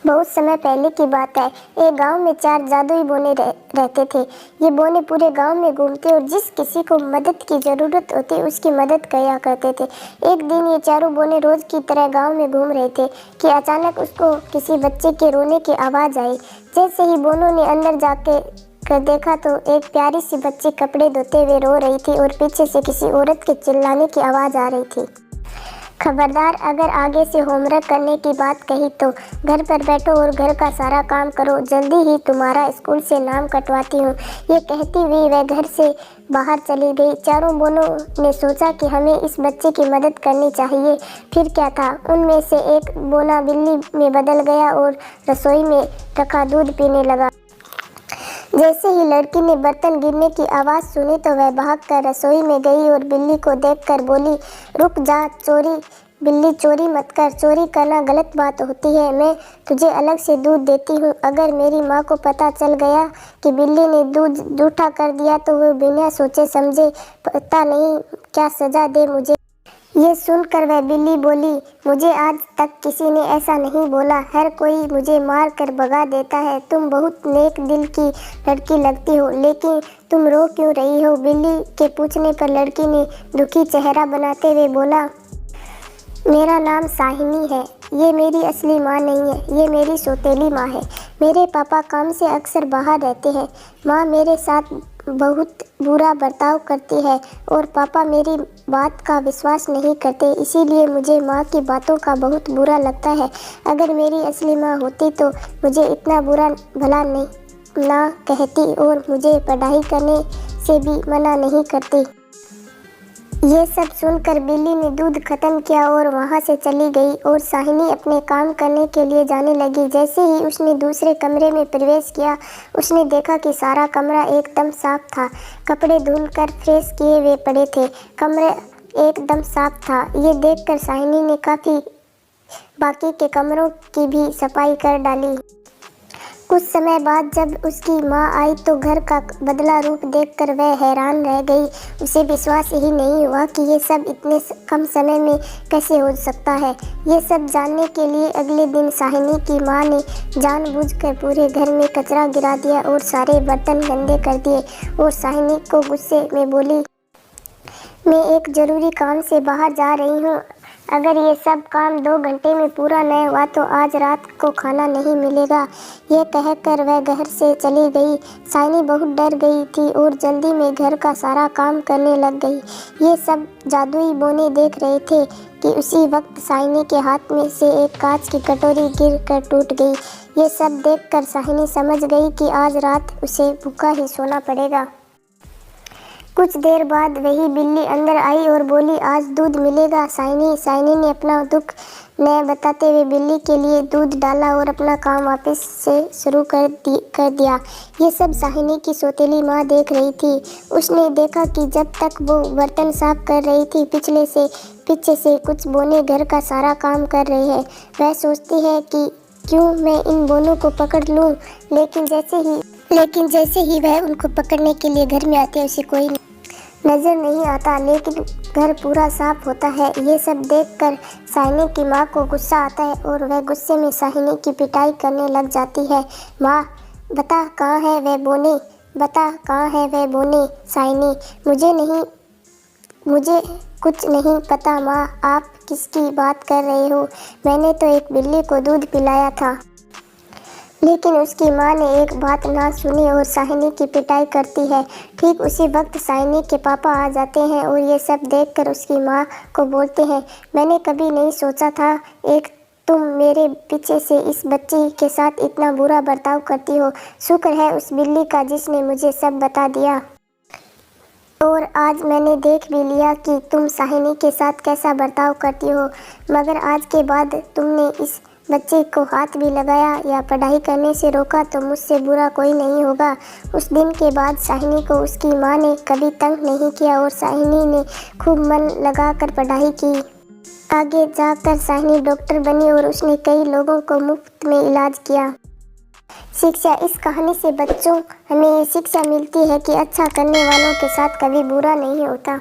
बहुत समय पहले की बात है। एक गांव में 4 जादुई बोने रहते थे। ये बोने पूरे गांव में घूमते और जिस किसी को मदद की ज़रूरत होती उसकी मदद किया करते थे। एक दिन ये चारों बोने रोज़ की तरह गांव में घूम रहे थे कि अचानक उसको किसी बच्चे के रोने की आवाज़ आई। जैसे ही बोनों ने अंदर जाके कर देखा तो एक प्यारी सी बच्ची कपड़े धोते हुए रो रही थी और पीछे से किसी औरत के चिल्लाने की आवाज़ आ रही थी, खबरदार, अगर आगे से होमवर्क करने की बात कही तो घर पर बैठो और घर का सारा काम करो, जल्दी ही तुम्हारा स्कूल से नाम कटवाती हूँ। ये कहती हुई वह घर से बाहर चली गई। चारों बोनों ने सोचा कि हमें इस बच्चे की मदद करनी चाहिए। फिर क्या था, उनमें से एक बोना बिल्ली में बदल गया और रसोई में रखा दूध पीने लगा। जैसे ही लड़की ने बर्तन गिरने की आवाज़ सुनी तो वह भागकर रसोई में गई और बिल्ली को देखकर बोली, रुक जा बिल्ली, चोरी मत कर, चोरी करना गलत बात होती है। मैं तुझे अलग से दूध देती हूँ। अगर मेरी माँ को पता चल गया कि बिल्ली ने दूध जूठा कर दिया तो वो बिना सोचे समझे पता नहीं क्या सज़ा दे मुझे। ये सुनकर वह बिल्ली बोली, मुझे आज तक किसी ने ऐसा नहीं बोला, हर कोई मुझे मार कर भगा देता है। तुम बहुत नेक दिल की लड़की लगती हो, लेकिन तुम रो क्यों रही हो? बिल्ली के पूछने पर लड़की ने दुखी चेहरा बनाते हुए बोला, मेरा नाम साहिनी है। ये मेरी असली माँ नहीं है, ये मेरी सौतेली माँ है। मेरे पापा काम से अक्सर बाहर रहते हैं। माँ मेरे साथ बहुत बुरा बर्ताव करती है और पापा मेरी बात का विश्वास नहीं करते, इसीलिए मुझे माँ की बातों का बहुत बुरा लगता है। अगर मेरी असली माँ होती तो मुझे इतना बुरा भला नहीं ना कहती और मुझे पढ़ाई करने से भी मना नहीं करती। ये सब सुनकर बिल्ली ने दूध खत्म किया और वहाँ से चली गई और साहिनी अपने काम करने के लिए जाने लगी। जैसे ही उसने दूसरे कमरे में प्रवेश किया, उसने देखा कि सारा कमरा एकदम साफ था। कपड़े धुलकर फ्रेश किए हुए पड़े थे, कमरा एकदम साफ था। ये देखकर साहिनी ने बाकी के कमरों की भी सफाई कर डाली। कुछ समय बाद जब उसकी माँ आई तो घर का बदला रूप देखकर वह हैरान रह गई। उसे विश्वास ही नहीं हुआ कि ये सब इतने कम समय में कैसे हो सकता है। ये सब जानने के लिए अगले दिन साहिनी की माँ ने जानबूझकर पूरे घर में कचरा गिरा दिया और सारे बर्तन गंदे कर दिए और साहिनी को गुस्से में बोली, मैं एक ज़रूरी काम से बाहर जा रही हूँ। अगर ये सब काम 2 घंटे में पूरा न हुआ तो आज रात को खाना नहीं मिलेगा। ये कहकर वह घर से चली गई। साइनी बहुत डर गई थी और जल्दी में घर का सारा काम करने लग गई। ये सब जादुई बोने देख रहे थे कि उसी वक्त साइनी के हाथ में से एक कांच की कटोरी गिर कर टूट गई। ये सब देखकर साइनी समझ गई कि आज रात उसे भूखा ही सोना पड़ेगा। कुछ देर बाद वही बिल्ली अंदर आई और बोली, आज दूध मिलेगा। साइनी ने अपना दुख न बताते हुए बिल्ली के लिए दूध डाला और अपना काम वापस से शुरू कर दिया। ये सब साहिनी की सौतेली माँ देख रही थी। उसने देखा कि जब तक वो बर्तन साफ कर रही थी पीछे से कुछ बोने घर का सारा काम कर रहे हैं। वह सोचती है कि क्यों मैं इन बोनों को पकड़ लूँ, लेकिन जैसे ही वह उनको पकड़ने के लिए घर में आती है उसे कोई नज़र नहीं आता, लेकिन घर पूरा साफ होता है। ये सब देखकर साहिनी की माँ को गुस्सा आता है और वह गुस्से में साहिनी की पिटाई करने लग जाती है। माँ, बता कहाँ है वह बोने, बता कहाँ है वह बोने। साहिनी, मुझे कुछ नहीं पता माँ, आप किसकी बात कर रहे हो? मैंने तो एक बिल्ली को दूध पिलाया था। लेकिन उसकी माँ ने एक बात ना सुनी और साहिनी की पिटाई करती है। ठीक उसी वक्त साहिनी के पापा आ जाते हैं और ये सब देखकर उसकी माँ को बोलते हैं, मैंने कभी नहीं सोचा था तुम मेरे पीछे से इस बच्ची के साथ इतना बुरा बर्ताव करती हो। शुक्र है उस बिल्ली का जिसने मुझे सब बता दिया और आज मैंने देख भी लिया कि तुम साहिनी के साथ कैसा बर्ताव करती हो। मगर आज के बाद तुमने इस बच्चे को हाथ भी लगाया या पढ़ाई करने से रोका तो मुझसे बुरा कोई नहीं होगा। उस दिन के बाद साहिनी को उसकी माँ ने कभी तंग नहीं किया और साहिनी ने खूब मन लगाकर पढ़ाई की। आगे जाकर साहिनी डॉक्टर बनी और उसने कई लोगों को मुफ्त में इलाज किया। शिक्षा, इस कहानी से बच्चों हमें ये शिक्षा मिलती है कि अच्छा करने वालों के साथ कभी बुरा नहीं होता।